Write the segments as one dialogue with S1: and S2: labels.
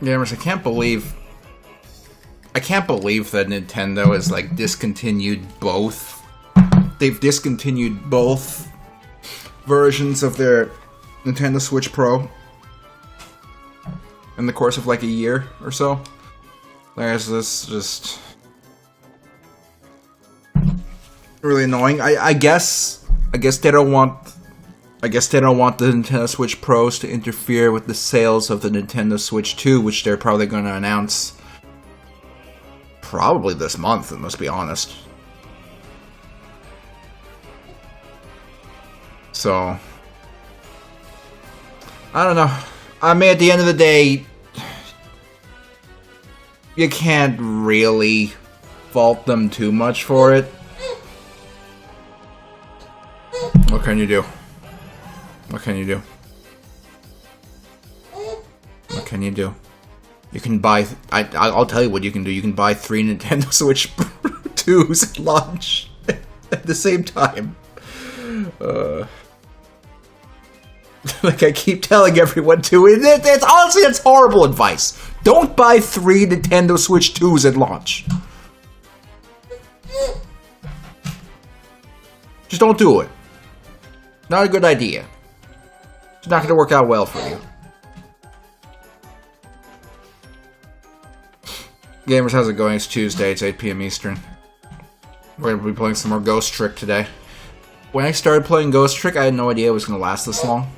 S1: Gamers, I can't believe that Nintendo has, like, discontinued both. They've discontinued both versions of their Nintendo Switch Pro in the course of, like, a year or so. There's this just really annoying. I guess they don't want the Nintendo Switch Pros to interfere with the sales of the Nintendo Switch 2, which they're probably going to announce probably this month, let's be honest. So, I don't know. I mean, at the end of the day, you can't really fault them too much for it. What can you do? What can you do? What can you do? You can buy... I'll tell you what you can do. You can buy 3 Nintendo Switch 2s at launch at the same time. Like I keep telling everyone to. It's honestly, it's horrible advice. Don't buy 3 Nintendo Switch 2s at launch. Just don't do it. Not a good idea. It's not going to work out well for you. Gamers, how's it going? It's Tuesday, it's 8 PM Eastern. We're going to be playing some more Ghost Trick today. When I started playing Ghost Trick, I had no idea it was going to last this long.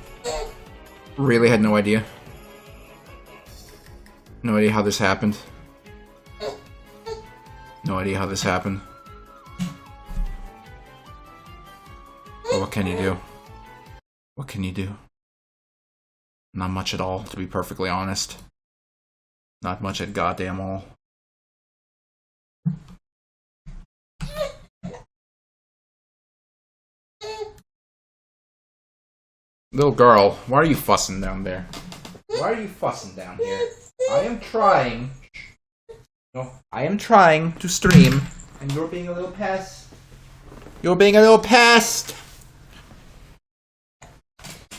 S1: Really had no idea. No idea how this happened. No idea how this happened. But what can you do? What can you do? Not much at all, to be perfectly honest. Not much at goddamn all. Little girl, why are you fussing down there? Why are you fussing down here? I am trying. No, I am trying to stream, and you're being a little pest. You're being a little pest.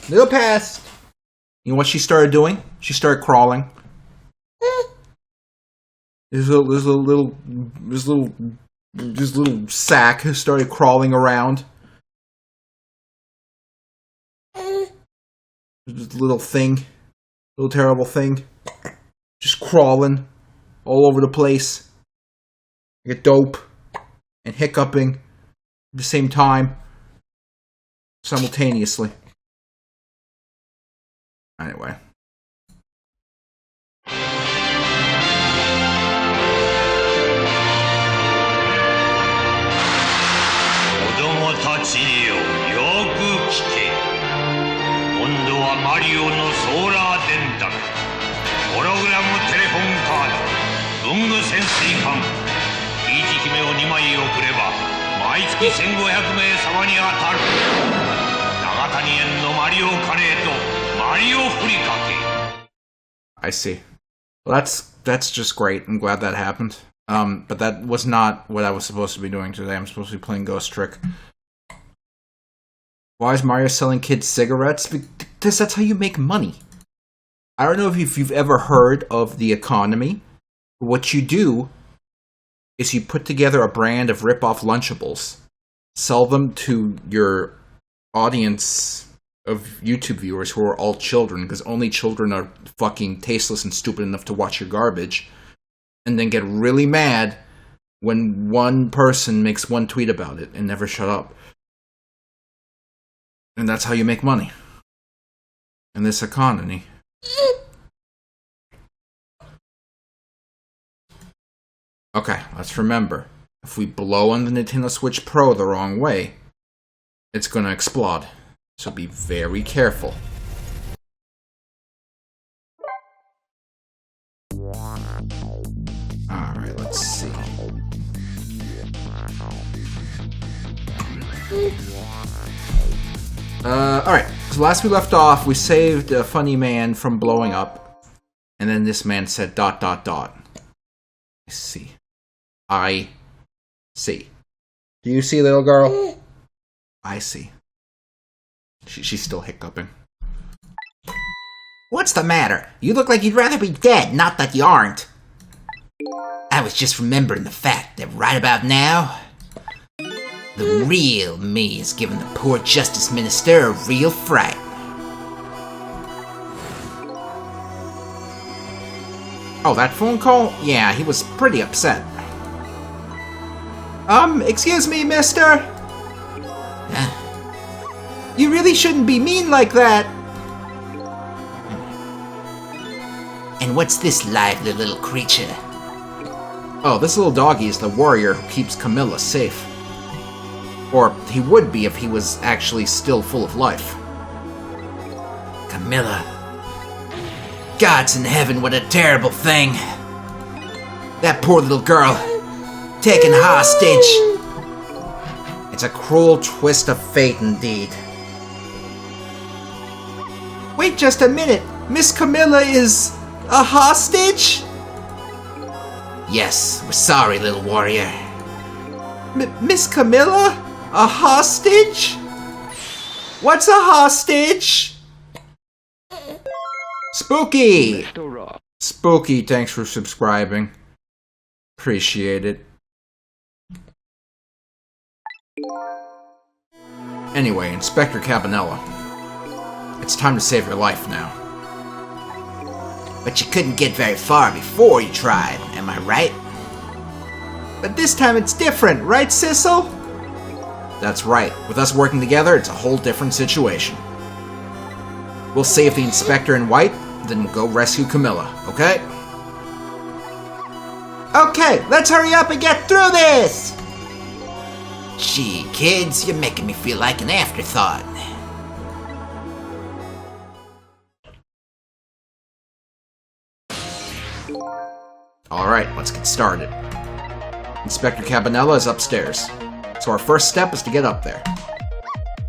S1: Little pest. You know what she started doing? She started crawling. This little sack started crawling around. This little thing, little terrible thing, just crawling all over the place, like a dope, and hiccuping at the same time, simultaneously. Anyway. I see. Well, that's just great. I'm glad that happened. But that was not what I was supposed to be doing today. I'm supposed to be playing Ghost Trick. Why is Mario selling kids cigarettes? Because that's how you make money. I don't know if you've ever heard of the economy. What you do is you put together a brand of rip-off Lunchables, sell them to your audience of YouTube viewers who are all children, because only children are fucking tasteless and stupid enough to watch your garbage, and then get really mad when one person makes one tweet about it and never shut up. And that's how you make money in this economy. Okay, let's remember. If we blow on the Nintendo Switch Pro the wrong way, it's gonna explode. So be very careful. Alright, let's see. Alright, so last we left off, we saved a funny man from blowing up. And then this man said ... I see. I see. Do you see, little girl? I see. She's still hiccuping.
S2: What's the matter? You look like you'd rather be dead, not that you aren't. I was just remembering the fact that right about now, the real me is giving the poor Justice Minister a real fright.
S1: Oh, that phone call? Yeah, he was pretty upset. Excuse me, mister?
S2: Huh?
S1: You really shouldn't be mean like that.
S2: And what's this lively little creature?
S1: Oh, this little doggy is the warrior who keeps Camilla safe. Or he would be if he was actually still full of life.
S2: Camilla. Gods in heaven, what a terrible thing. That poor little girl, taken hostage.
S1: It's a cruel twist of fate indeed. Wait just a minute. Miss Camilla is a hostage?
S2: Yes, we're sorry, little warrior.
S1: Miss Camilla? A hostage? What's a hostage? Spooky! Spooky, thanks for subscribing. Appreciate it. Anyway, Inspector Cabanella. It's time to save your life now.
S2: But you couldn't get very far before you tried, am I right?
S1: But this time it's different, right, Sissel? That's right. With us working together, it's a whole different situation. We'll save the Inspector in white, then we'll go rescue Camilla, okay? Okay, let's hurry up and get through this!
S2: Gee, kids, you're making me feel like an afterthought.
S1: Alright, let's get started. Inspector Cabanella is upstairs, so our first step is to get up there.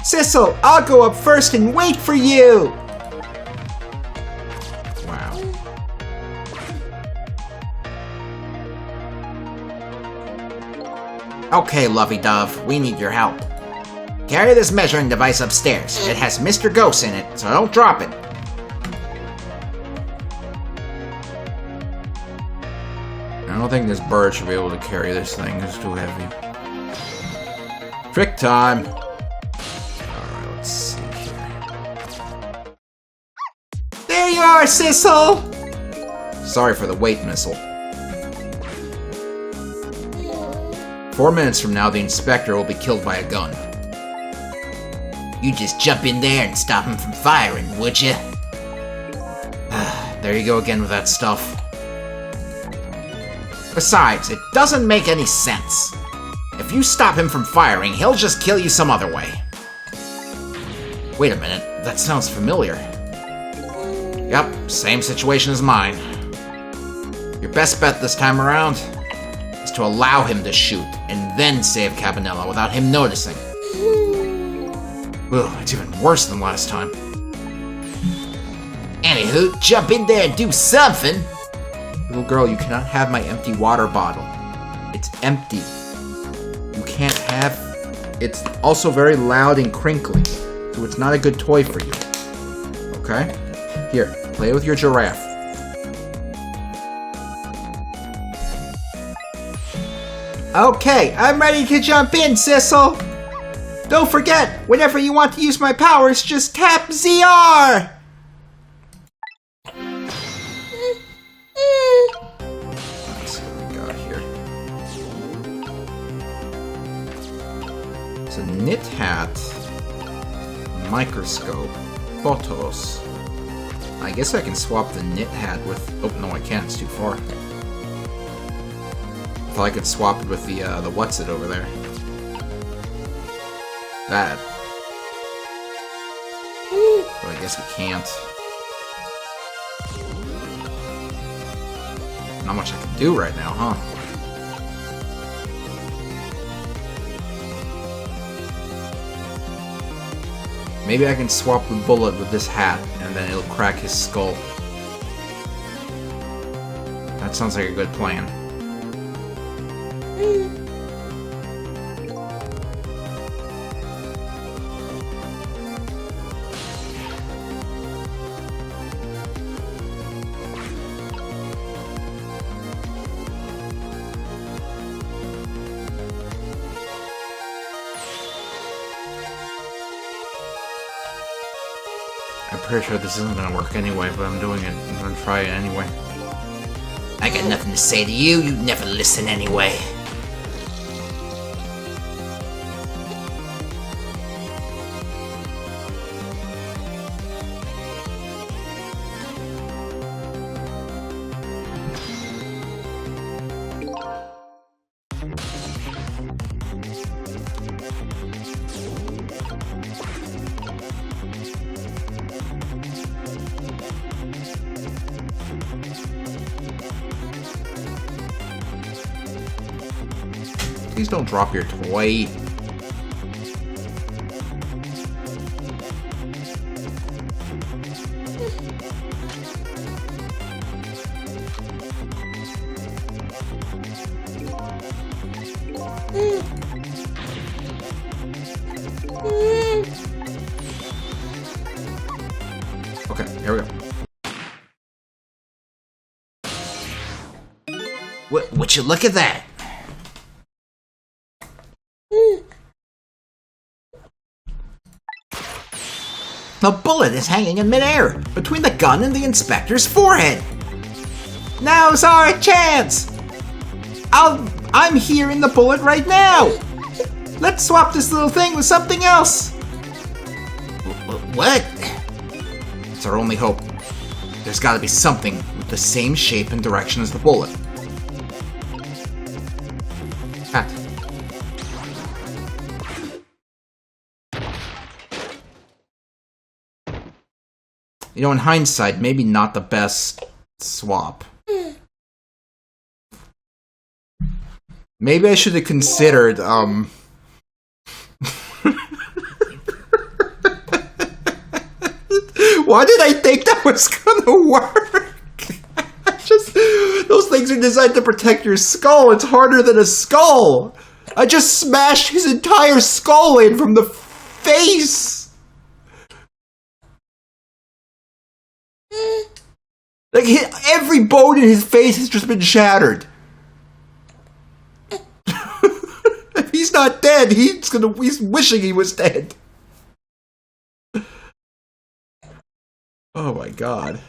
S1: Sissel, I'll go up first and wait for you! Wow.
S2: Okay, lovey-dove, we need your help. Carry this measuring device upstairs. It has Mr. Ghost in it, so don't drop it.
S1: I don't think this bird should be able to carry this thing. It's too heavy. Trick time! Alright, let's see here. There you are, Sissel! Sorry for the wait, missile. 4 minutes from now, the Inspector will be killed by a gun.
S2: You just jump in there and stop him from firing, would you?
S1: There you go again with that stuff.
S2: Besides, it doesn't make any sense. If you stop him from firing, he'll just kill you some other way.
S1: Wait a minute, that sounds familiar. Yep, same situation as mine. Your best bet this time around is to allow him to shoot, and then save Cabanella without him noticing. Ugh, it's even worse than last time.
S2: Anywho, jump in there and do something.
S1: Little girl, you cannot have my empty water bottle. It's empty. You can't have... It's also very loud and crinkly, so it's not a good toy for you. Okay? Here, play with your giraffe. Okay, I'm ready to jump in, Sissel! Don't forget, whenever you want to use my powers, just tap ZR! Let's see what we got here. It's a knit hat, microscope, photos. I guess I can swap the knit hat with... Oh, no, I can't. It's too far. I thought I could swap it with the what's-it over there. That. But I guess we can't. Not much I can do right now, huh? Maybe I can swap the bullet with this hat, and then it'll crack his skull. That sounds like a good plan. pretty sure this isn't gonna work anyway, but I'm doing it. I'm gonna try it anyway.
S2: I got nothing to say to you. You never listen anyway.
S1: Please don't drop your toy. Okay, here we go.
S2: Would you look at that? The bullet is hanging in midair, between the gun and the inspector's forehead. Now's our chance! I'm hearing the bullet right now! Let's swap this little thing with something else! What?
S1: It's our only hope. There's gotta be something with the same shape and direction as the bullet. Cat. You know, in hindsight, maybe not the best swap. Maybe I should have considered, Why did I think that was gonna work? Those things are designed to protect your skull. It's harder than a skull. I just smashed his entire skull in from the face. Like, every bone in his face has just been shattered. If he's not dead, he's wishing he was dead. Oh my god.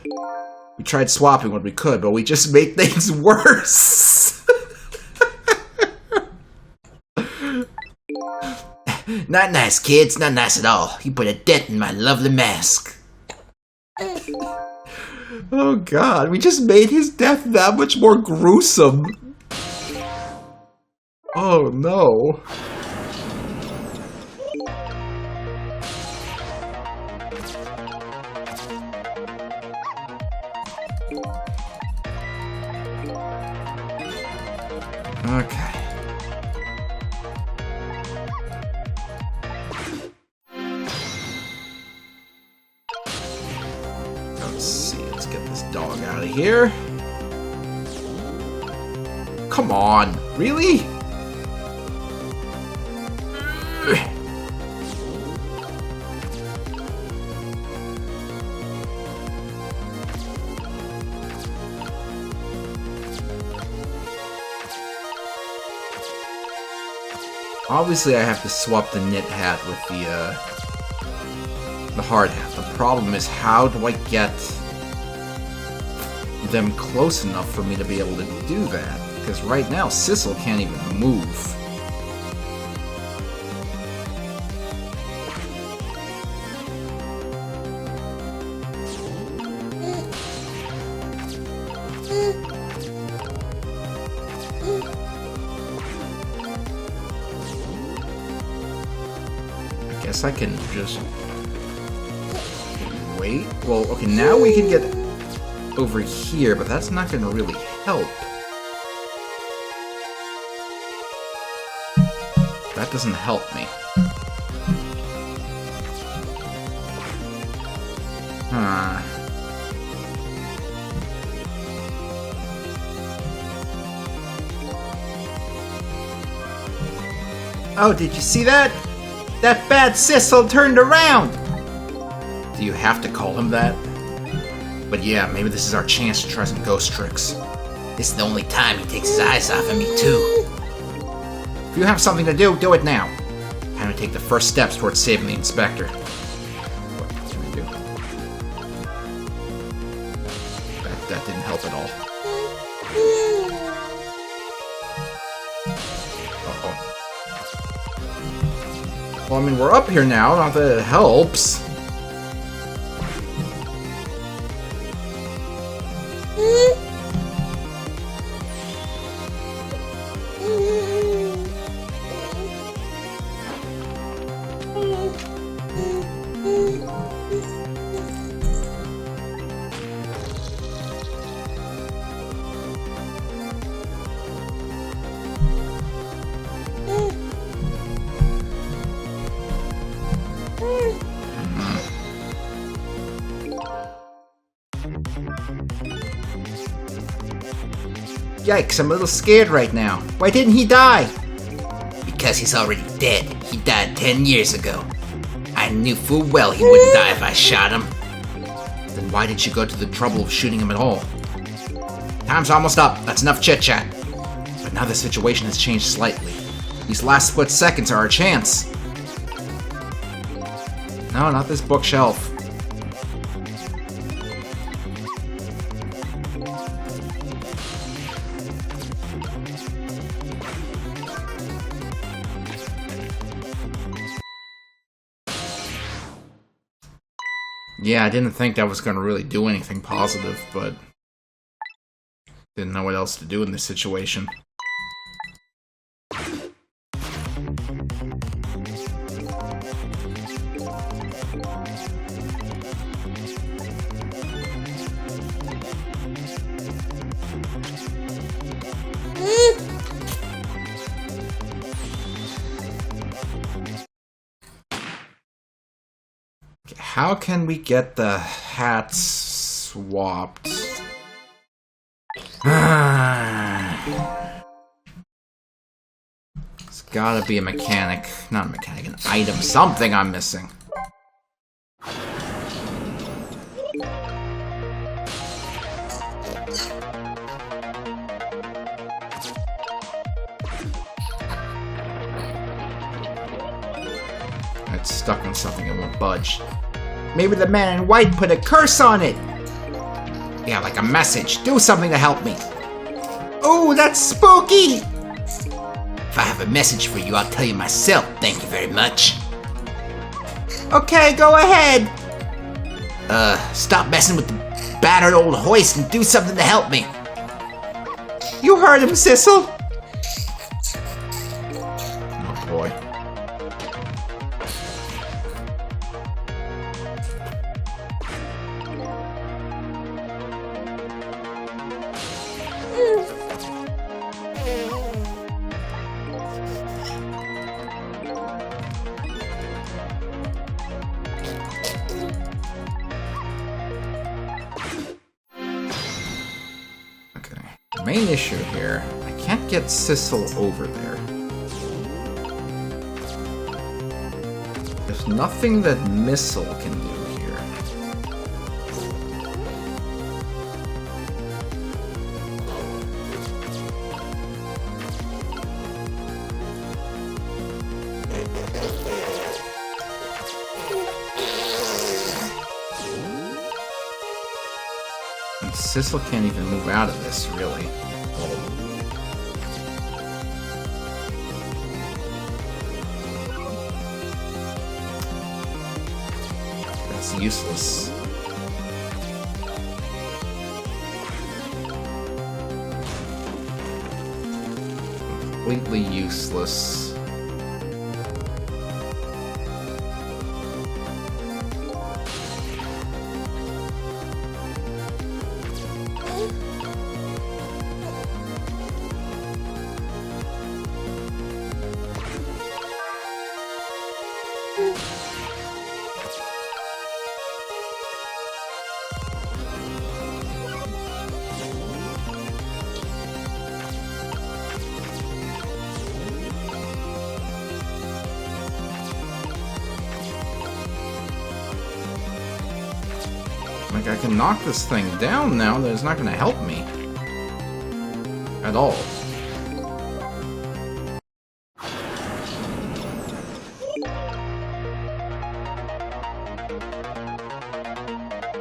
S1: We tried swapping when we could, but we just made things worse.
S2: Not nice, kids. Not nice at all. You put a dent in my lovely mask.
S1: Oh god, we just made his death that much more gruesome. Oh no. Okay. Let's see, let's get this dog out of here. Come on, really? Obviously, I have to swap the knit hat with the hard hat. The problem is, how do I get them close enough for me to be able to do that? Because right now, Sissel can't even move. I guess I can just wait. Well, okay, now we can get over here, but that's not going to really help. That doesn't help me. Huh. Oh, did you see that? That bad Sissel turned around! Do you have to call him that? But yeah, maybe this is our chance to try some ghost tricks.
S2: This is the only time he takes his eyes off of me, too.
S1: If you have something to do, do it now. Time to take the first steps towards saving the inspector. What can we do? that didn't help at all. Uh-oh. Well, I mean, we're up here now, not that it helps. Yikes, I'm a little scared right now. Why didn't he die?
S2: Because he's already dead. He died 10 years ago. I knew full well he wouldn't die if I shot him.
S1: Then why did you go to the trouble of shooting him at all?
S2: Time's almost up. That's enough chit-chat.
S1: But now the situation has changed slightly. These last split seconds are our chance. No, not this bookshelf. Yeah, I didn't think that was going to really do anything positive, but didn't know what else to do in this situation. How can we get the hats swapped? It's gotta be a mechanic. Not a mechanic, an item. Something I'm missing. It's stuck on something, it won't budge. Maybe the man in white put a curse on it! Yeah, like a message. Do something to help me. Oh, that's spooky!
S2: If I have a message for you, I'll tell you myself. Thank you very much.
S1: Okay, go ahead!
S2: Stop messing with the battered old hoist and do something to help me.
S1: You heard him, Sissel! Oh boy. The main issue here, I can't get Sissel over there. There's nothing that Missile can do here. And Sissel can't even move out of this, really. That's useless. Completely useless. Like, I can knock this thing down now, that it's not going to help me. At all.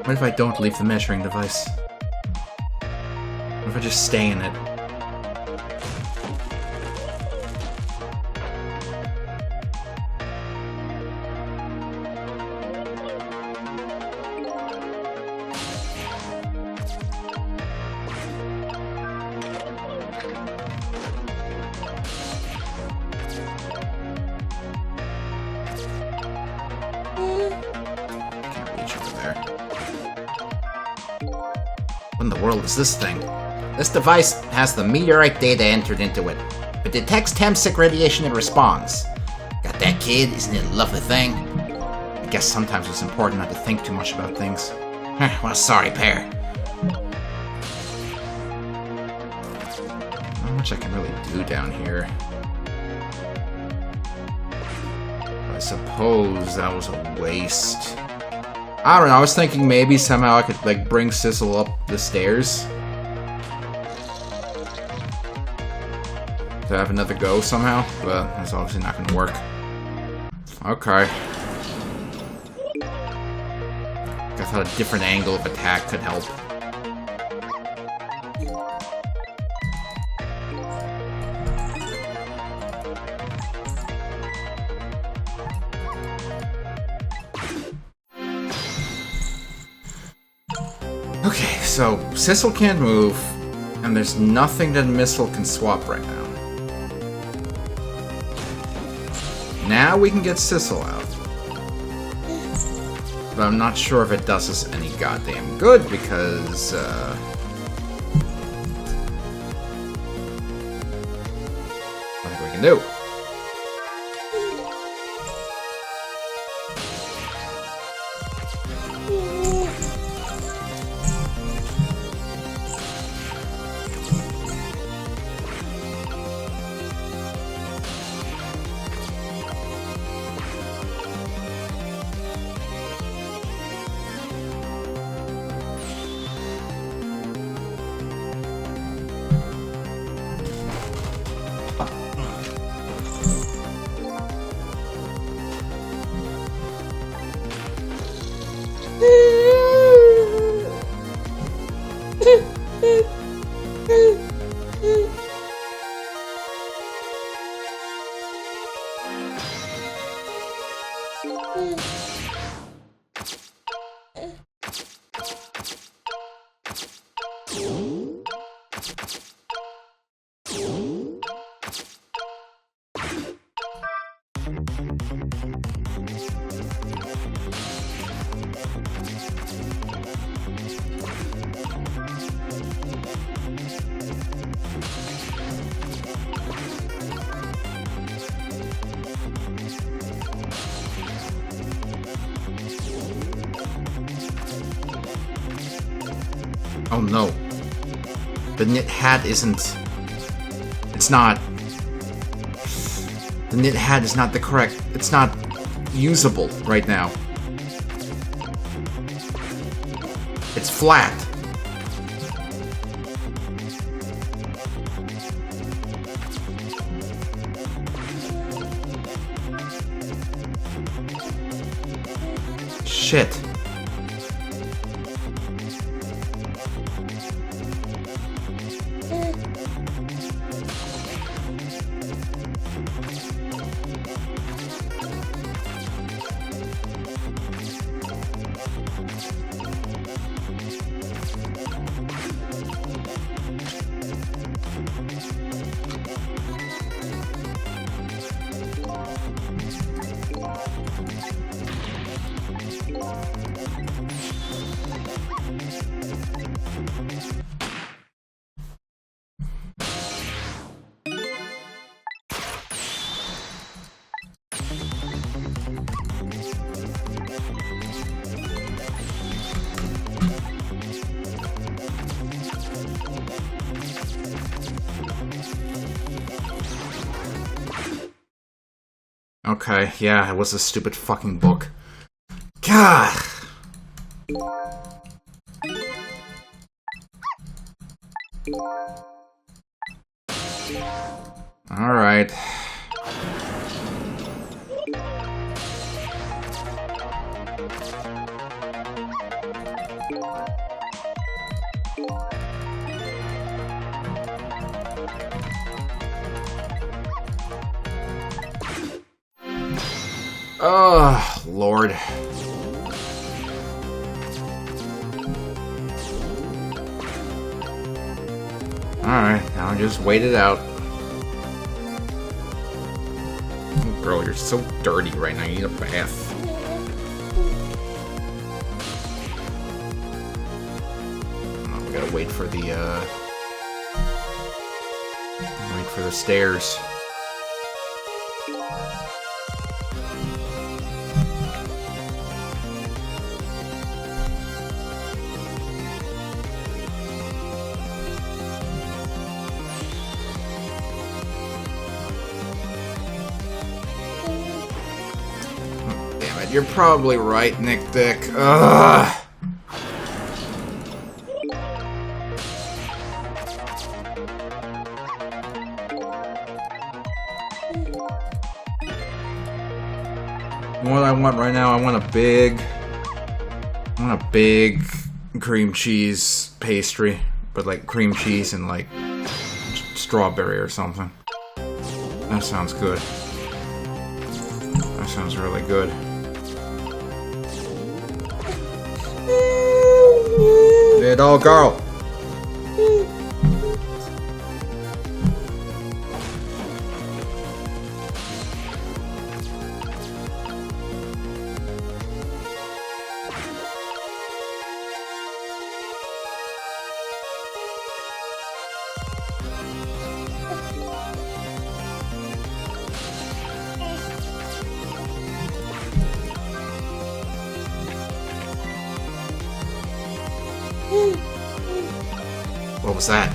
S1: What if I don't leave the measuring device? What if I just stay in it?
S2: What in the world is this thing? This device has the meteorite data entered into it. If it detects Temsic radiation, it responds. Got that, kid? Isn't it a lovely thing?
S1: I guess sometimes it's important not to think too much about things.
S2: Well, sorry, pair.
S1: Not much I can really do down here. I suppose that was a waste. I don't know, I was thinking maybe somehow I could, like, bring Sissel up the stairs. To have another go somehow, but that's obviously not gonna work. Okay. I thought a different angle of attack could help. Okay, so Sissel can't move, and there's nothing that Missile can swap right now. Now we can get Sissel out. But I'm not sure if it does us any goddamn good, because, nothing we can do. Oh no. The knit hat isn't... It's not... The knit hat is not the correct... It's not usable right now. It's flat. Shit. Okay, yeah, it was a stupid fucking book. God! Alright. Oh, Lord. Alright, now just wait it out. Oh, girl, you're so dirty right now. You need a bath. Oh, we gotta wait for the stairs. You're probably right, Nick Dick. Ugh. What I want right now, I want a big cream cheese pastry, but like cream cheese and like strawberry or something. That sounds good. That sounds really good. Little girl. What was that?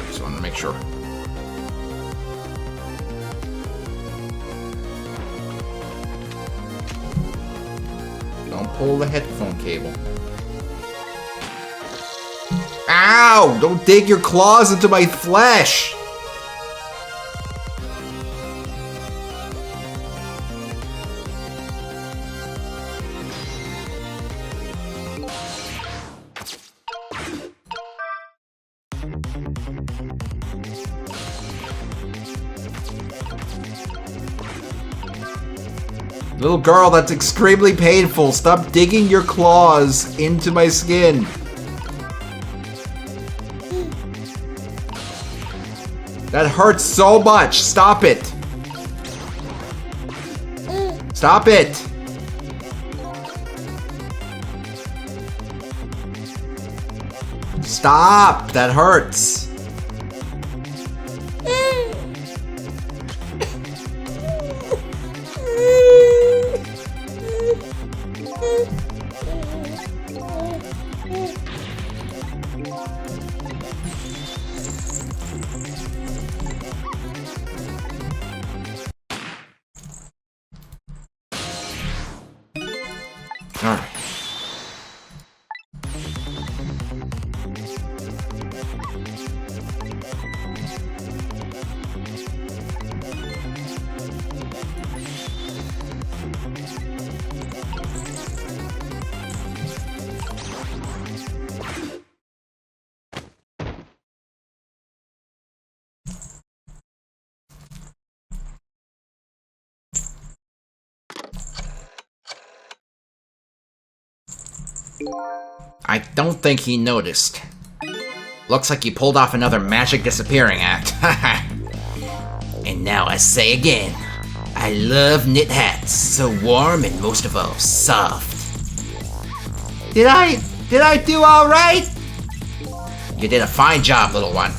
S1: Just wanted to make sure. Don't pull the headphone cable. Ow! Don't dig your claws into my flesh! Little girl, that's extremely painful. Stop digging your claws into my skin. That hurts so much. Stop it. Stop it. Stop. That hurts. All right. I don't think he noticed. Looks like you pulled off another magic disappearing act.
S2: And now I say again, I love knit hats. So warm and most of all, soft. Did I do all right?
S1: You did a fine job, little one.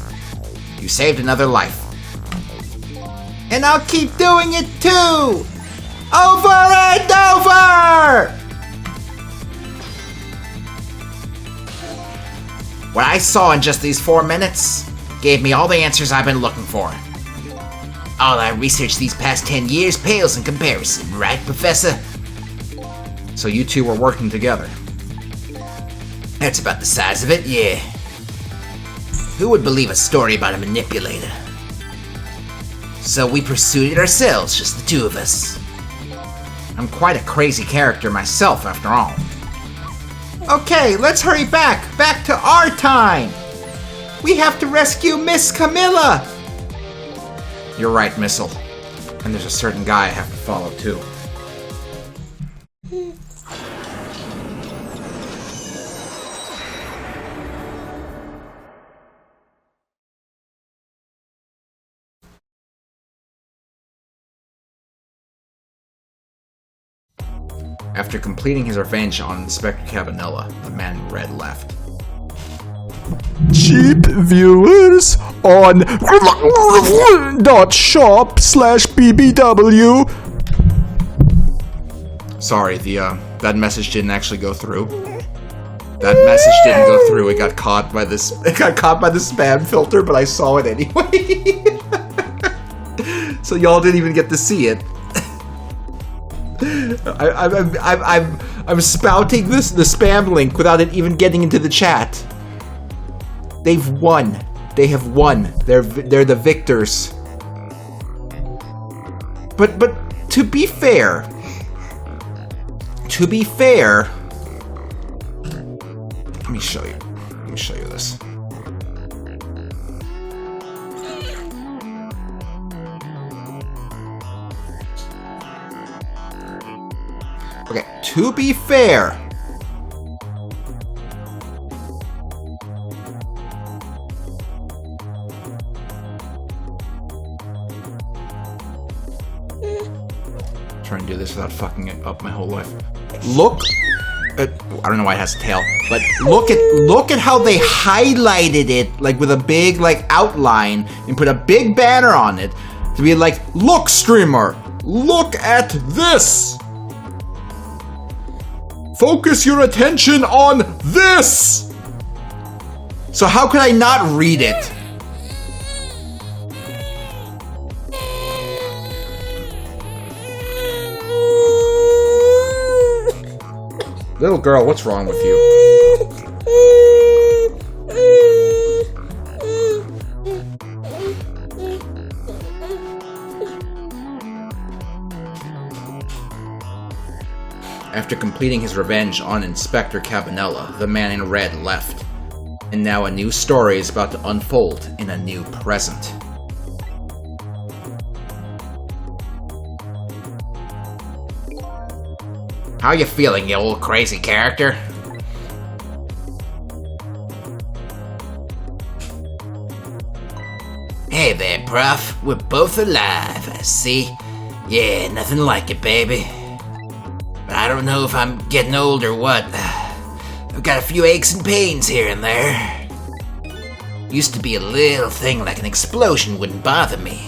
S1: You saved another life.
S2: And I'll keep doing it too! Over and over!
S1: What I saw in just these 4 minutes gave me all the answers I've been looking for.
S2: All I researched these past 10 years pales in comparison, right, Professor?
S1: So you two were working together.
S2: That's about the size of it, yeah. Who would believe a story about a manipulator? So we pursued it ourselves, just the two of us.
S1: I'm quite a crazy character myself, after all. Okay, let's hurry back to our time. We have to rescue Miss Camilla. You're right, Missile. And there's a certain guy I have to follow, too. After completing his revenge on Inspector Cabanella, the man in red left.
S3: Cheap viewers on .shop/bbw.
S1: Sorry, that message didn't actually go through. That message didn't go through. It got caught by this. It got caught by the spam filter, but I saw it anyway. So y'all didn't even get to see it. I'm spouting the spam link without it even getting into the chat. They've won. They have won. They're the victors. But to be fair, let me show you. Let me show you this. Okay, to be fair, trying to do this without fucking it up my whole life. Look at, I don't know why it has a tail, but look at how they highlighted it, like with a big like outline, and put a big banner on it to be like, look, streamer, look at this. Focus your attention on this! So how could I not read it? Little girl, what's wrong with you? After completing his revenge on Inspector Cabanella, the man in red left. And now a new story is about to unfold in a new present.
S2: How you feeling, you old crazy character? Hey there, Prof. We're both alive, I see. Yeah, nothing like it, baby. But I don't know if I'm getting old or what. I've got a few aches and pains here and there. Used to be a little thing like an explosion wouldn't bother me.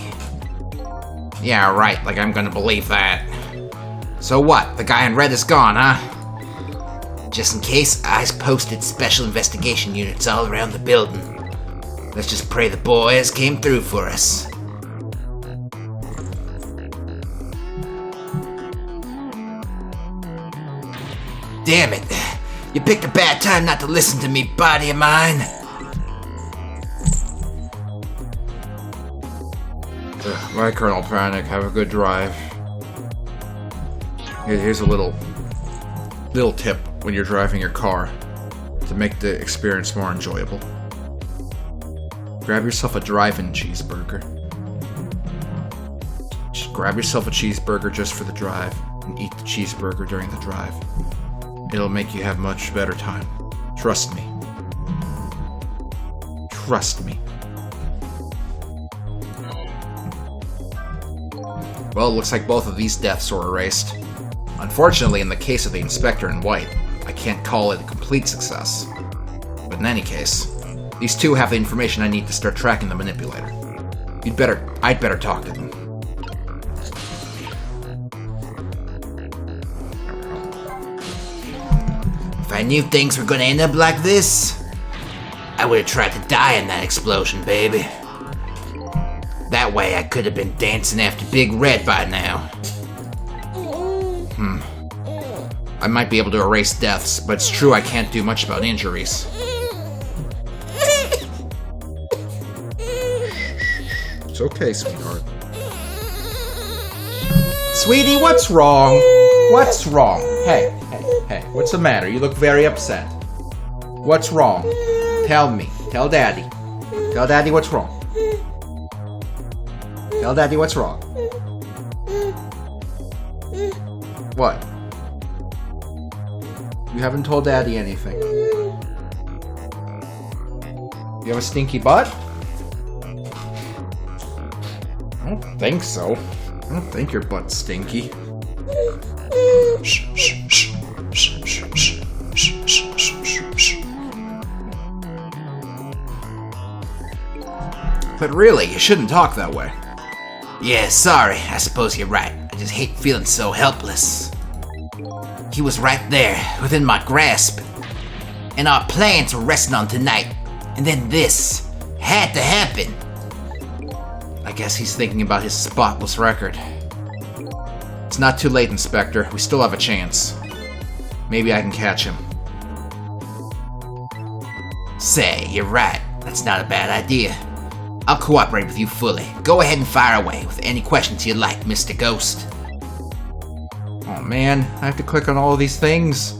S1: Yeah, right, like I'm gonna believe that. So what, the guy in red is gone, huh?
S2: Just in case, I posted special investigation units all around the building. Let's just pray the boys came through for us. Damn it. You picked a bad time not to listen to me, body of mine.
S1: Bye, Colonel Panic. Have a good drive. Here's a little tip when you're driving your car to make the experience more enjoyable. Grab yourself a drive-in cheeseburger. Just grab yourself a cheeseburger just for the drive and eat the cheeseburger during the drive. It'll make you have much better time. Trust me. Trust me. Well, it looks like both of these deaths were erased. Unfortunately, in the case of the Inspector in white, I can't call it a complete success. But in any case, these two have the information I need to start tracking the manipulator. I'd better talk to them.
S2: If I knew things were gonna end up like this, I would have tried to die in that explosion, baby. That way I could have been dancing after Big Red by now.
S1: I might be able to erase deaths, but it's true I can't do much about injuries. It's okay, sweetheart. Sweetie, what's wrong? What's wrong? Hey. Hey, what's the matter? You look very upset. What's wrong? Tell me. Tell Daddy. Tell Daddy what's wrong. Tell Daddy what's wrong. What? You haven't told Daddy anything. You have a stinky butt? I don't think so. I don't think your butt's stinky. Shh, shh, shh, shh, shh, shh, shh, shh, shh. But really, you shouldn't talk that way.
S2: Yeah, sorry. I suppose you're right. I just hate feeling so helpless. He was right there, within my grasp. And our plans were resting on tonight. And then this had to happen.
S1: I guess he's thinking about his spotless record. It's not too late, Inspector. We still have a chance. Maybe I can catch him.
S2: Say, you're right. That's not a bad idea. I'll cooperate with you fully. Go ahead and fire away with any questions you like, Mr. Ghost.
S1: Oh man, I have to click on all of these things.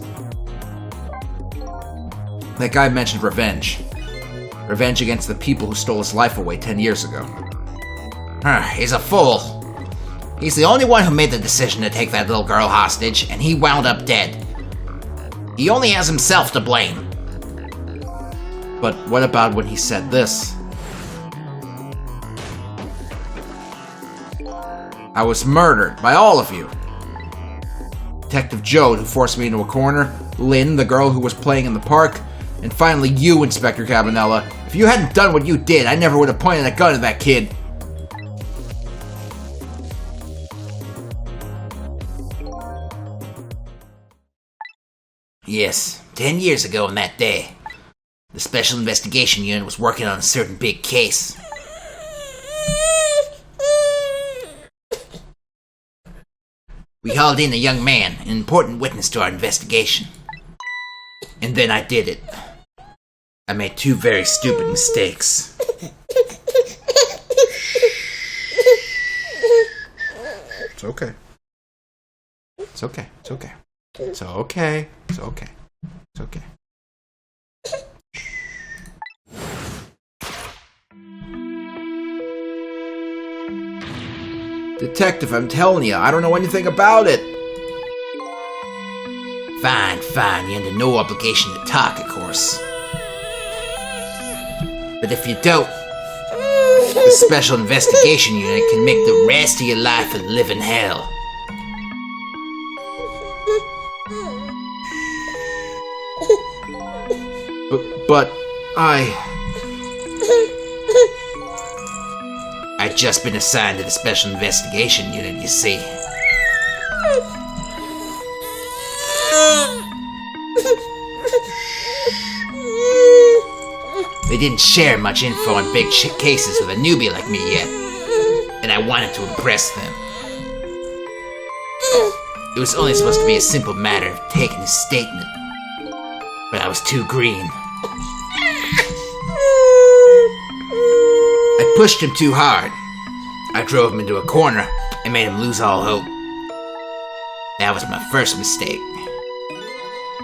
S1: That guy mentioned revenge. Revenge against the people who stole his life away 10 years ago.
S2: He's a fool. He's the only one who made the decision to take that little girl hostage, and he wound up dead. He only has himself to blame.
S1: But what about when he said this? I was murdered by all of you. Detective Joe, who forced me into a corner, Lynn, the girl who was playing in the park, and finally you, Inspector Cabanella. If you hadn't done what you did, I never would have pointed a gun at that kid.
S2: Yes, 10 years ago on that day, the Special Investigation Unit was working on a certain big case. We hauled in a young man, an important witness to our investigation. And then I did it. I made two very stupid mistakes.
S1: It's okay. It's okay. It's okay. It's okay. It's okay. It's okay. Detective, I'm telling you, I don't know anything about it.
S2: Fine, you're under no obligation to talk, of course. But if you don't, the Special Investigation Unit can make the rest of your life a living hell.
S1: But
S2: I'd just been assigned to the Special Investigation Unit, you see. They didn't share much info on big cases with a newbie like me yet, and I wanted to impress them. It was only supposed to be a simple matter of taking his statement, but I was too green. I pushed him too hard. I drove him into a corner and made him lose all hope. That was my first mistake.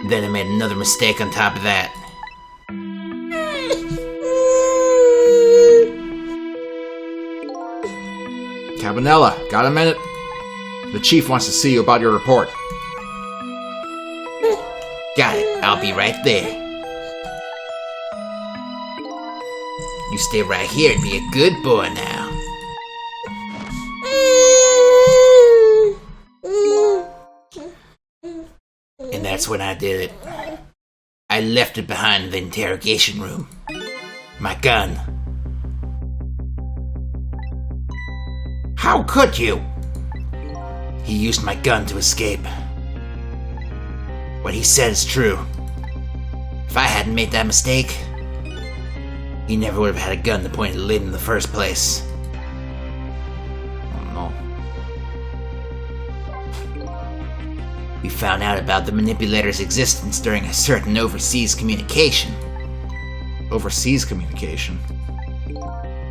S2: Then I made another mistake on top of that.
S1: Cabanella, got a minute? The chief wants to see you about your report.
S2: Got it. I'll be right there. You stay right here and be a good boy now. And that's when I did it. I left it behind in the interrogation room. My gun. How could you? He used my gun to escape. What he said is true. If I hadn't made that mistake, he never would have had a gun to point at Lynn in the first place.
S1: Oh no.
S2: We found out about the manipulator's existence during a certain overseas communication.
S1: Overseas communication?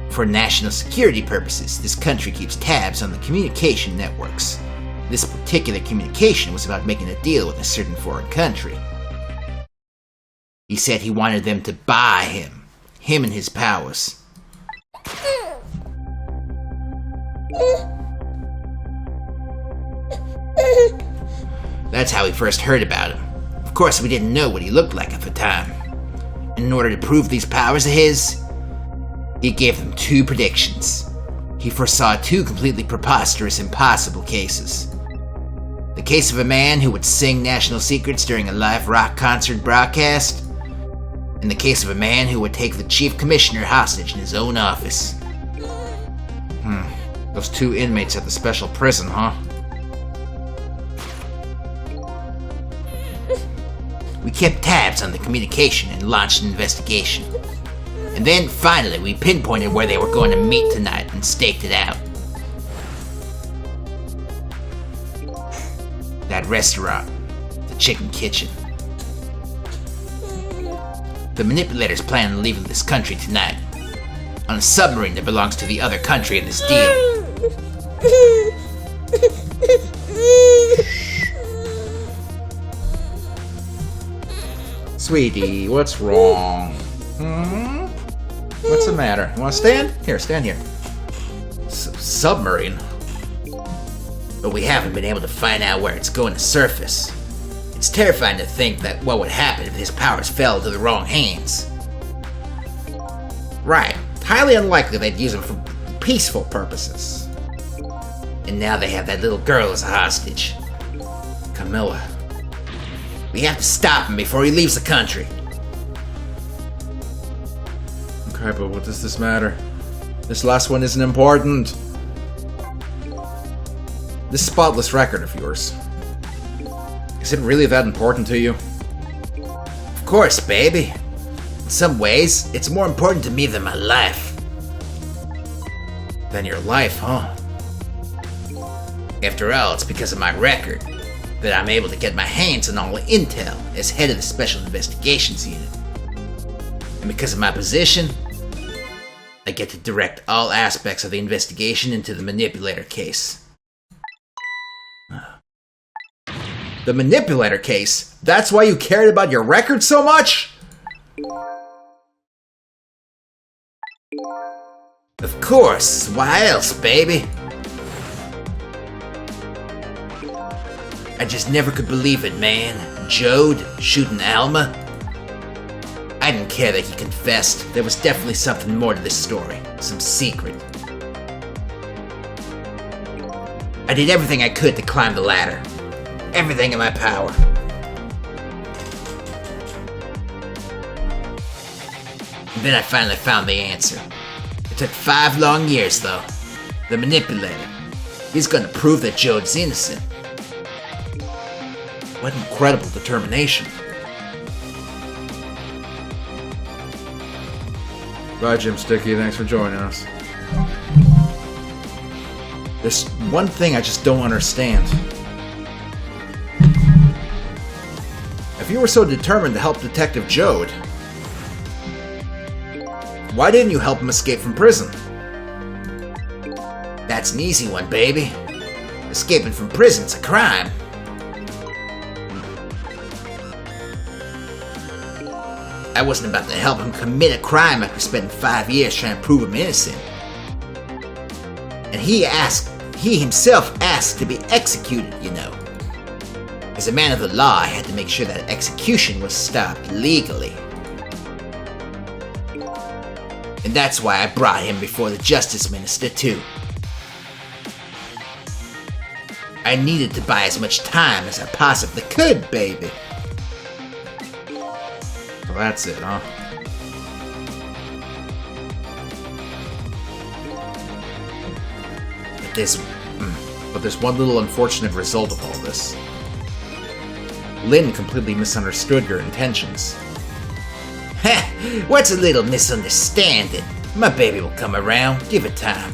S2: For national security purposes, this country keeps tabs on the communication networks This particular communication was about making a deal with a certain foreign country. He said he wanted them to buy him and his powers. That's how we first heard about him. Of course, we didn't know what he looked like at the time. And in order to prove these powers of his, he gave them 2 predictions. He foresaw 2 completely preposterous, impossible cases. The case of a man who would sing national secrets during a live rock concert broadcast, and the case of a man who would take the chief commissioner hostage in his own office.
S1: Those 2 inmates at the special prison, huh?
S2: We kept tabs on the communication and launched an investigation. And then, finally, we pinpointed where they were going to meet tonight and staked it out. That restaurant, the Chicken Kitchen. The manipulators plan on leaving this country tonight, on a submarine that belongs to the other country in this deal.
S1: Sweetie, what's wrong? What's the matter? You want to stand? Here, stand here. Submarine?
S2: But we haven't been able to find out where it's going to surface. It's terrifying to think that what would happen if his powers fell to the wrong hands.
S1: Right. Highly unlikely they'd use them for peaceful purposes.
S2: And now they have that little girl as a hostage.
S1: Camilla.
S2: We have to stop him before he leaves the country.
S1: Okay, but what does this matter? This last one isn't important. This spotless record of yours. Is it really that important to you?
S2: Of course, baby. In some ways, it's more important to me than my life.
S1: Than your life, huh?
S2: After all, it's because of my record that I'm able to get my hands on all the intel as head of the Special Investigations Unit. And because of my position, I get to direct all aspects of the investigation into the manipulator case.
S1: The manipulator case? That's why you cared about your record so much?
S2: Of course, why else, baby? I just never could believe it, man. Jode shooting Alma. I didn't care that he confessed. There was definitely something more to this story. Some secret. I did everything I could to climb the ladder. Everything in my power. And then I finally found the answer. It took 5 long years, though. The manipulator. He's gonna prove that Jode's innocent.
S1: What incredible determination. Bye, Jim Sticky. Thanks for joining us. There's one thing I just don't understand. If you were so determined to help Detective Jode, why didn't you help him escape from prison?
S2: That's an easy one, baby. Escaping from prison's a crime. I wasn't about to help him commit a crime after spending 5 years trying to prove him innocent. And he himself asked to be executed, you know. As a man of the law, I had to make sure that execution was stopped legally. And that's why I brought him before the Justice Minister, too. I needed to buy as much time as I possibly could, baby.
S1: So that's it, huh? But there's one little unfortunate result of all this. Lynn completely misunderstood your intentions.
S2: Heh, what's a little misunderstanding? My baby will come around, give it time.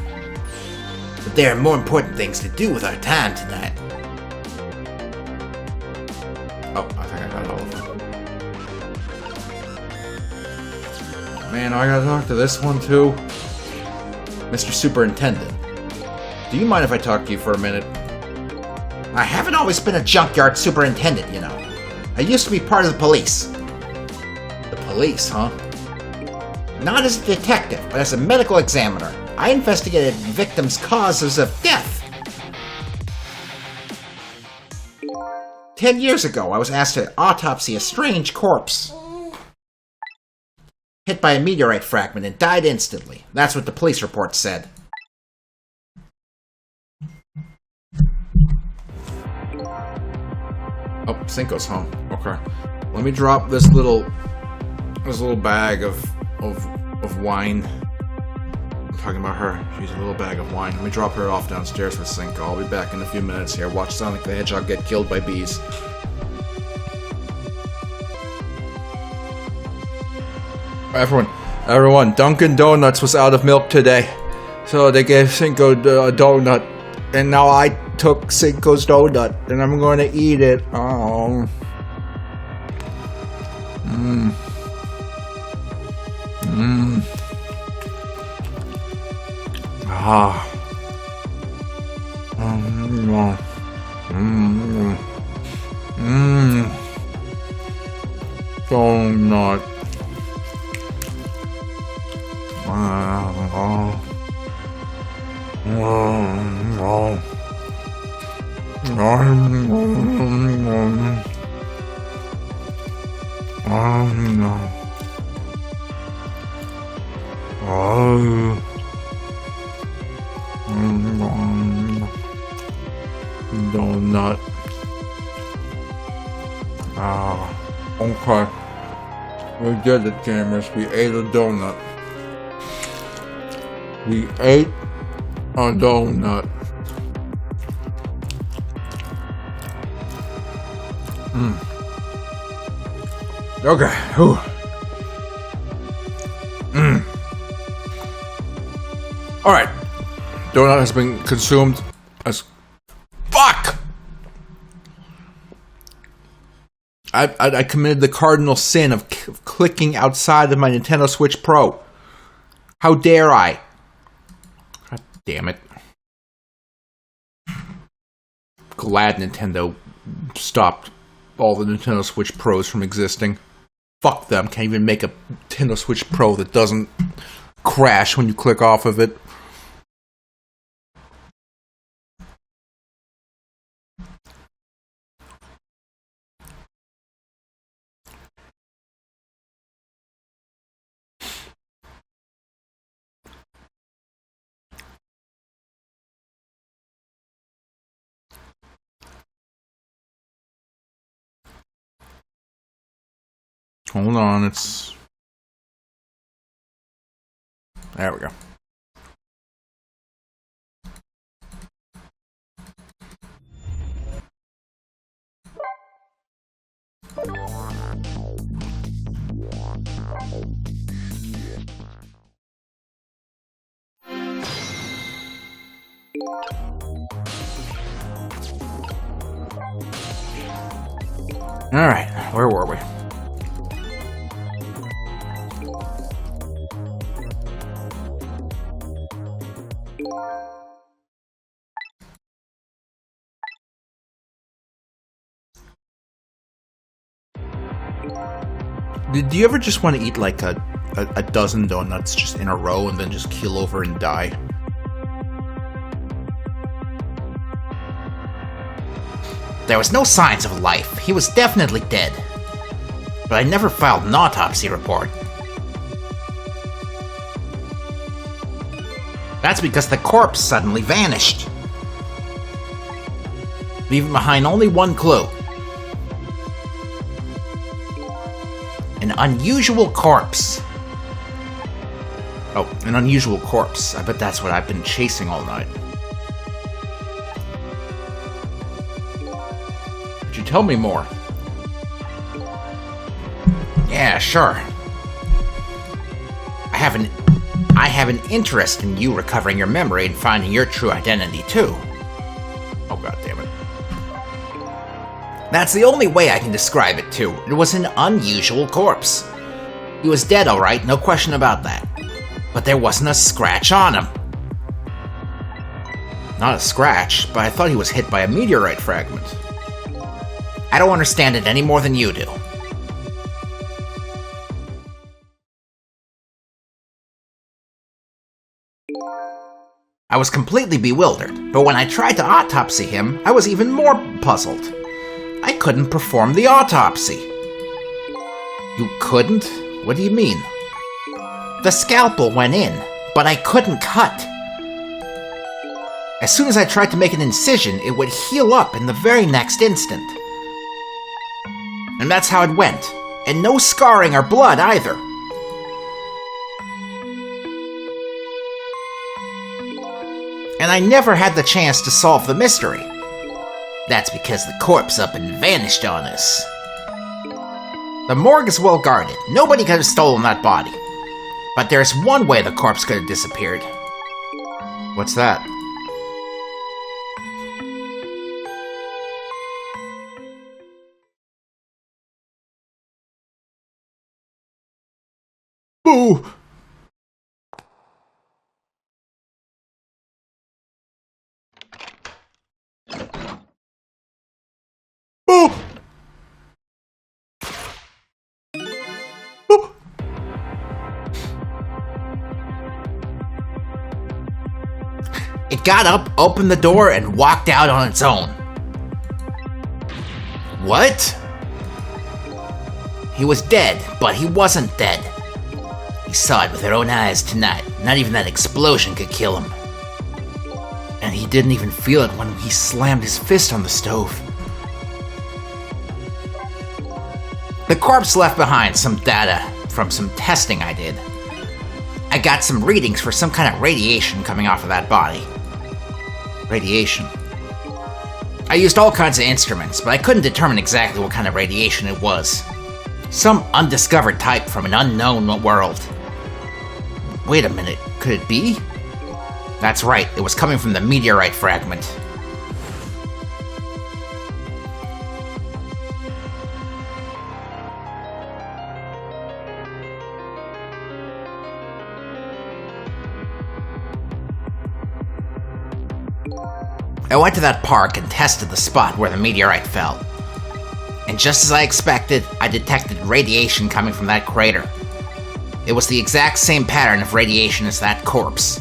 S2: But there are more important things to do with our time tonight.
S1: Oh, I think I got all of them. Man, I gotta talk to this one too. Mr. Superintendent, do you mind if I talk to you for a minute?
S2: I haven't always been a junkyard superintendent, you know. I used to be part of the police.
S1: The police, huh?
S2: Not as a detective, but as a medical examiner. I investigated victims' causes of death. 10 years ago, I was asked to autopsy a strange corpse. Hit by a meteorite fragment and died instantly. That's what the police report said.
S1: Oh, Cinco's home. Okay. Let me drop this little bag of wine. I'm talking about her. She's a little bag of wine. Let me drop her off downstairs with Cinco. I'll be back in a few minutes here. Watch Sonic the Hedgehog get killed by bees. Everyone, Dunkin' Donuts was out of milk today, so they gave Cinco a donut, and now I took Cinco's donut, and I'm going to eat it. Oh. Ah. Donut. Donut. Okay. We did it, gamers. We ate a donut. We ate a donut. Okay. Whew. Alright. Donut has been consumed as... Fuck! I committed the cardinal sin of clicking outside of my Nintendo Switch Pro. How dare I? God damn it. Glad Nintendo stopped all the Nintendo Switch Pros from existing. Fuck them. Can't even make a Nintendo Switch Pro that doesn't crash when you click off of it. Hold on, it's... There we go. Alright, where were we? Do you ever just want to eat like a dozen donuts just in a row and then just keel over and die?
S2: There was no signs of life. He was definitely dead. But I never filed an autopsy report. That's because the corpse suddenly vanished, leaving behind only one clue. An unusual corpse. Oh, an unusual corpse. I bet that's what I've been chasing all night.
S1: Could you tell me more?
S2: Yeah, sure. I have an interest in you recovering your memory and finding your true identity too.
S1: Oh, god damn it.
S2: That's the only way I can describe it too. It was an unusual corpse. He was dead, alright, no question about that. But there wasn't a scratch on him.
S1: Not a scratch, but I thought he was hit by a meteorite fragment.
S2: I don't understand it any more than you do.
S1: I was completely bewildered, but when I tried to autopsy him, I was even more puzzled. I couldn't perform the autopsy. You couldn't? What do you mean?
S2: The scalpel went in, but I couldn't cut. As soon as I tried to make an incision, it would heal up in the very next instant. And that's how it went. And no scarring or blood either. And I never had the chance to solve the mystery. That's because the corpse up and vanished on us. The morgue is well guarded. Nobody could have stolen that body. But there's one way the corpse could have disappeared.
S1: What's that?
S3: Boo! Boo! Boo!
S2: It got up, opened the door, and walked out on its own.
S1: What?
S2: He was dead, but he wasn't dead. We saw it with our own eyes tonight. Not even that explosion could kill him.
S1: And he didn't even feel it when he slammed his fist on the stove.
S2: The corpse left behind some data from some testing I did. I got some readings for some kind of radiation coming off of that body.
S1: Radiation.
S2: I used all kinds of instruments, but I couldn't determine exactly what kind of radiation it was. Some undiscovered type from an unknown world.
S1: Wait a minute, could it be?
S2: That's right, it was coming from the meteorite fragment. I went to that park and tested the spot where the meteorite fell. And just as I expected, I detected radiation coming from that crater. It was the exact same pattern of radiation as that corpse.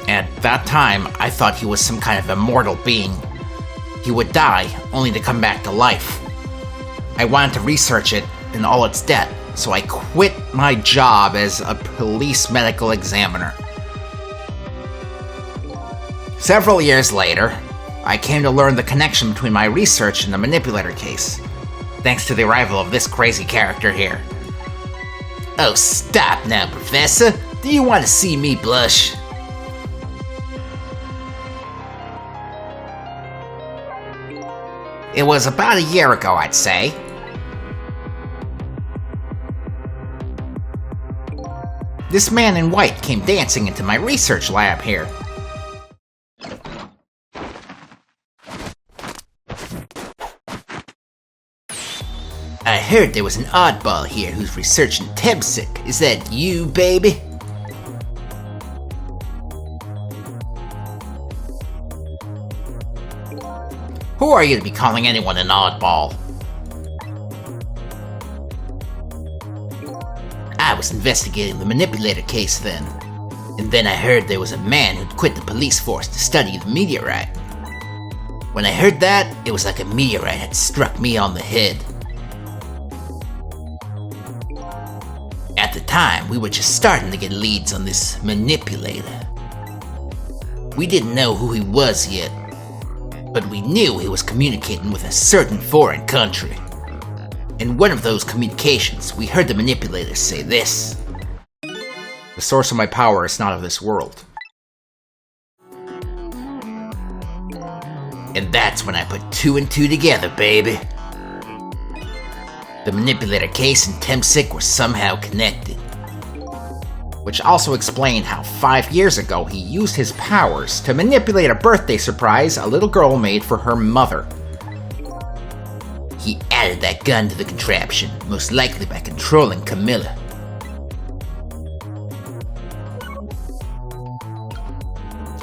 S2: At that time, I thought he was some kind of immortal being. He would die, only to come back to life. I wanted to research it in all its depth, so I quit my job as a police medical examiner. Several years later, I came to learn the connection between my research and the manipulator case, thanks to the arrival of this crazy character here. Oh, stop now, Professor! Do you want to see me blush? It was about a year ago, I'd say. This man in white came dancing into my research lab here. I heard there was an oddball here who's researching Temsic. Is that you, baby? Who are you to be calling anyone an oddball? I was investigating the manipulator case then. And then I heard there was a man who'd quit the police force to study the meteorite. When I heard that, it was like a meteorite had struck me on the head. At the time, we were just starting to get leads on this manipulator. We didn't know who he was yet, but we knew he was communicating with a certain foreign country. In one of those communications, we heard the manipulator say this.
S1: The source of my power is not of this world.
S2: And that's when I put two and two together, baby. The manipulator case and Temsic were somehow connected.
S1: Which also explained how 5 years ago he used his powers to manipulate a birthday surprise a little girl made for her mother.
S2: He added that gun to the contraption, most likely by controlling Camilla.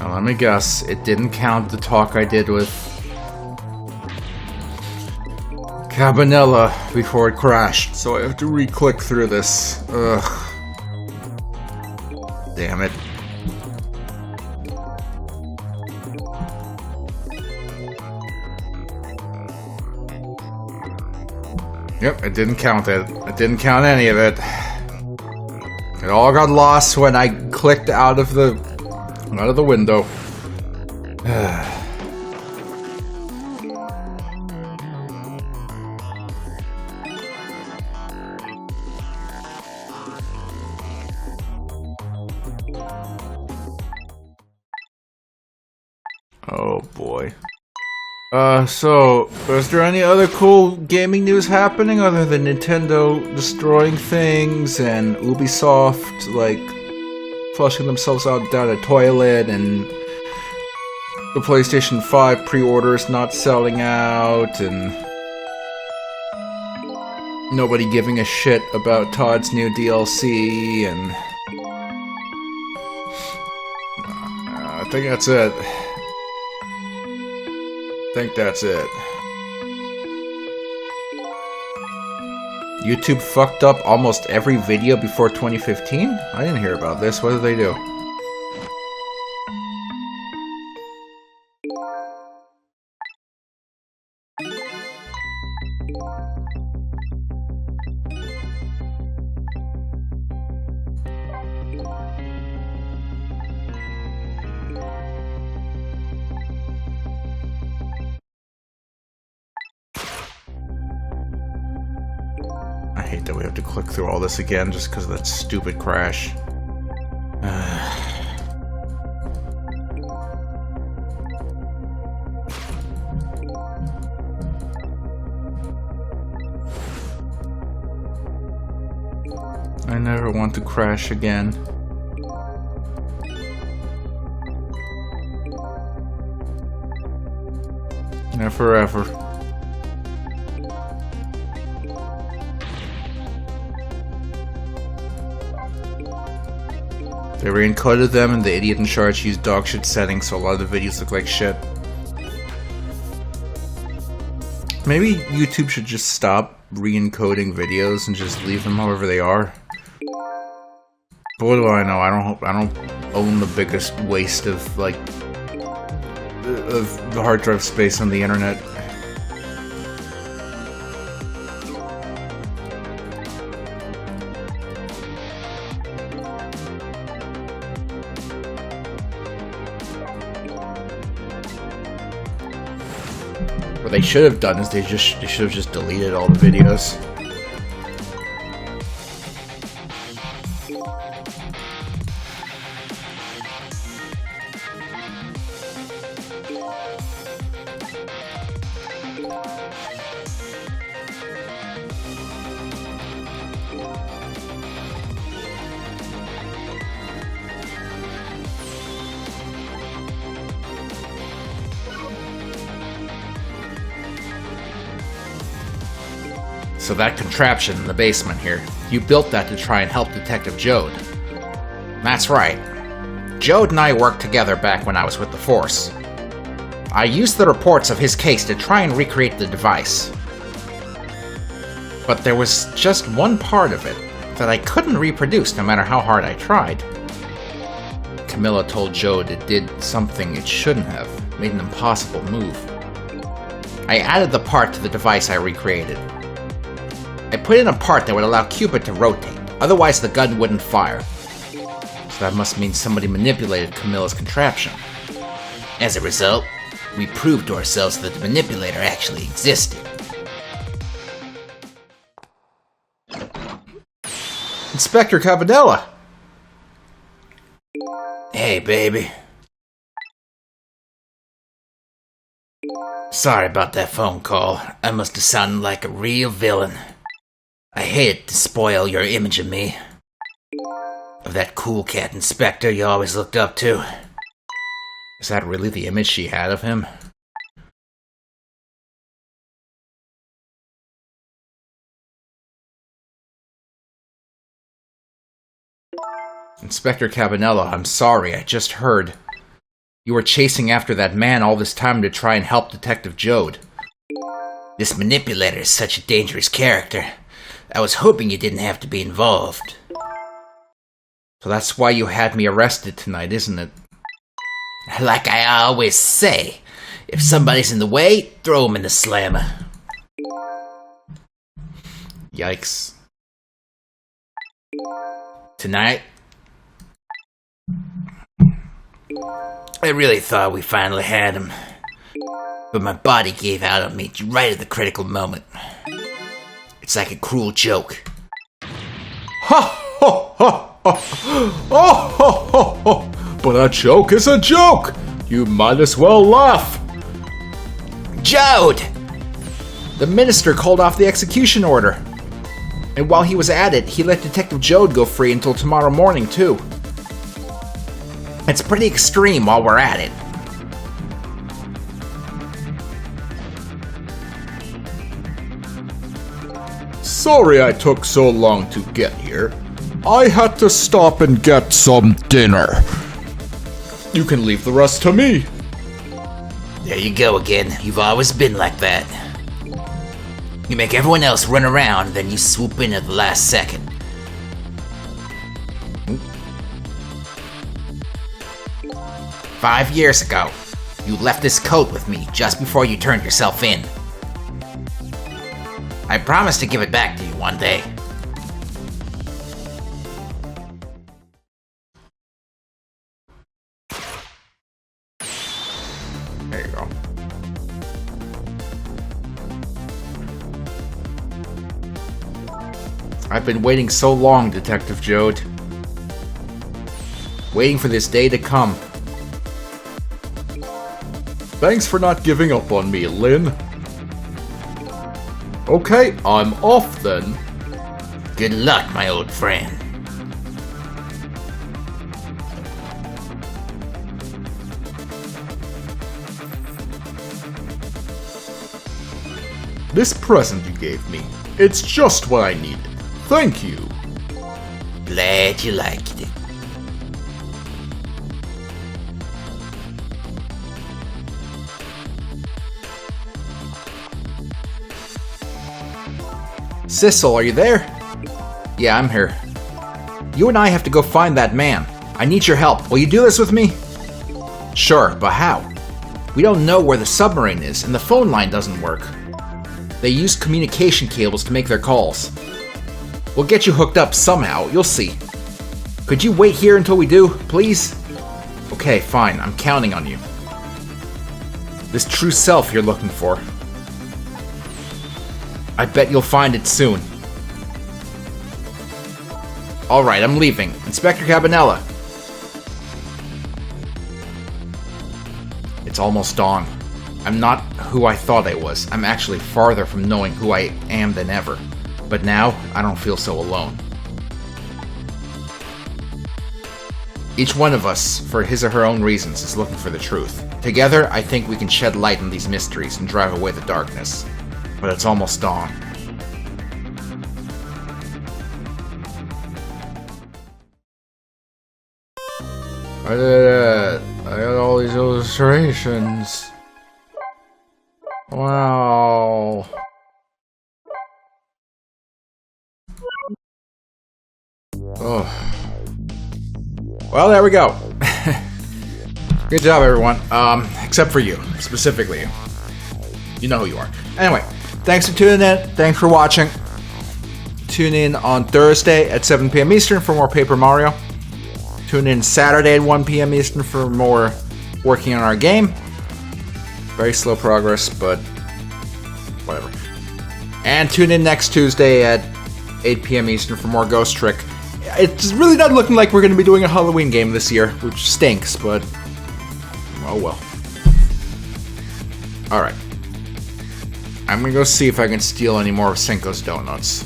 S1: Now, let me guess. It didn't count the talk I did with Cabanella before it crashed. So I have to re-click through this. Ugh. Damn it. Yep, it didn't count it. It didn't count any of it. It all got lost when I clicked out of the window. Oh boy. So, is there any other cool gaming news happening other than Nintendo destroying things and Ubisoft, like, flushing themselves out down a toilet and the PlayStation 5 pre-orders not selling out and nobody giving a shit about Todd's new DLC and... I think that's it. I think that's it. YouTube fucked up almost every video before 2015? I didn't hear about this. What did they do? I hate that we have to click through all this again just because of that stupid crash. I never want to crash again. Never ever. They re-encoded them and the idiot in charge used dogshit settings, so a lot of the videos look like shit. Maybe YouTube should just stop re-encoding videos and just leave them however they are. But what do I know? I don't own the biggest waste of, like, of the hard drive space on the internet. What they should have done is they should have just deleted all the videos. So that contraption in the basement here, you built that to try and help Detective Jode. That's right. Jode and I worked together back when I was with the Force. I used the reports of his case to try and recreate the device. But there was just one part of it that I couldn't reproduce no matter how hard I tried. Camilla told Jode it did something it shouldn't have, made an impossible move. I added the part to the device I recreated. I put in a part that would allow Cupid to rotate, otherwise the gun wouldn't fire. So that must mean somebody manipulated Camilla's contraption.
S2: As a result, we proved to ourselves that the manipulator actually existed.
S1: Inspector Cabanella!
S2: Hey, baby. Sorry about that phone call. I must have sounded like a real villain. I hated to spoil your image of me. Of that cool cat inspector you always looked up to.
S1: Is that really the image she had of him? Inspector Cabanella, I'm sorry, I just heard. You were chasing after that man all this time to try and help Detective Jode.
S2: This manipulator is such a dangerous character. I was hoping you didn't have to be involved.
S1: So that's why you had me arrested tonight, isn't it?
S2: Like I always say, if somebody's in the way, throw them in the slammer.
S1: Yikes.
S2: Tonight, I really thought we finally had him. But my body gave out on me right at the critical moment. It's like a cruel joke.
S3: Ha ha ha ha! Oh ho ho ho! But a joke is a joke! You might as well laugh!
S2: Jode!
S1: The minister called off the execution order. And while he was at it, he let Detective Jode go free until tomorrow morning, too. It's pretty extreme while we're at it.
S3: Sorry I took so long to get here. I had to stop and get some dinner. You can leave the rest to me.
S2: There you go again. You've always been like that. You make everyone else run around, then you swoop in at the last second. 5 years ago, you left this coat with me just before you turned yourself in. I promised to give it back to you one day.
S1: There you go. I've been waiting so long, Detective Jode. Waiting for this day to come.
S3: Thanks for not giving up on me, Lynn. Okay, I'm off then.
S2: Good luck, my old friend.
S3: This present you gave me, it's just what I needed. Thank you.
S2: Glad you liked it.
S1: Sissel, are you there? Yeah, I'm here. You and I have to go find that man. I need your help. Will you do this with me? Sure, but how? We don't know where the submarine is, and the phone line doesn't work. They use communication cables to make their calls. We'll get you hooked up somehow, you'll see. Could you wait here until we do, please? Okay, fine, I'm counting on you. This true self you're looking for. I bet you'll find it soon. Alright, I'm leaving. Inspector Cabanella. It's almost dawn. I'm not who I thought I was. I'm actually farther from knowing who I am than ever. But now, I don't feel so alone. Each one of us, for his or her own reasons, is looking for the truth. Together, I think we can shed light on these mysteries and drive away the darkness. But it's almost dawn. I did it! I got all these illustrations. Wow. Oh. Well, there we go. Good job, everyone. Except for you, specifically you. You know who you are. Anyway, thanks for tuning in. Thanks for watching. Tune in on Thursday at 7 p.m. Eastern for more Paper Mario. Tune in Saturday at 1 p.m. Eastern for more working on our game. Very slow progress, but whatever. And tune in next Tuesday at 8 p.m. Eastern for more Ghost Trick. It's really not looking like we're going to be doing a Halloween game this year, which stinks, but oh well. Alright. I'm going to go see if I can steal any more of Cinco's donuts.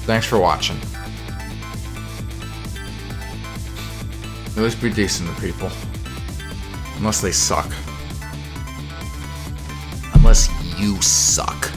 S1: Thanks for watching. At least be decent to people. Unless they suck. Unless you suck.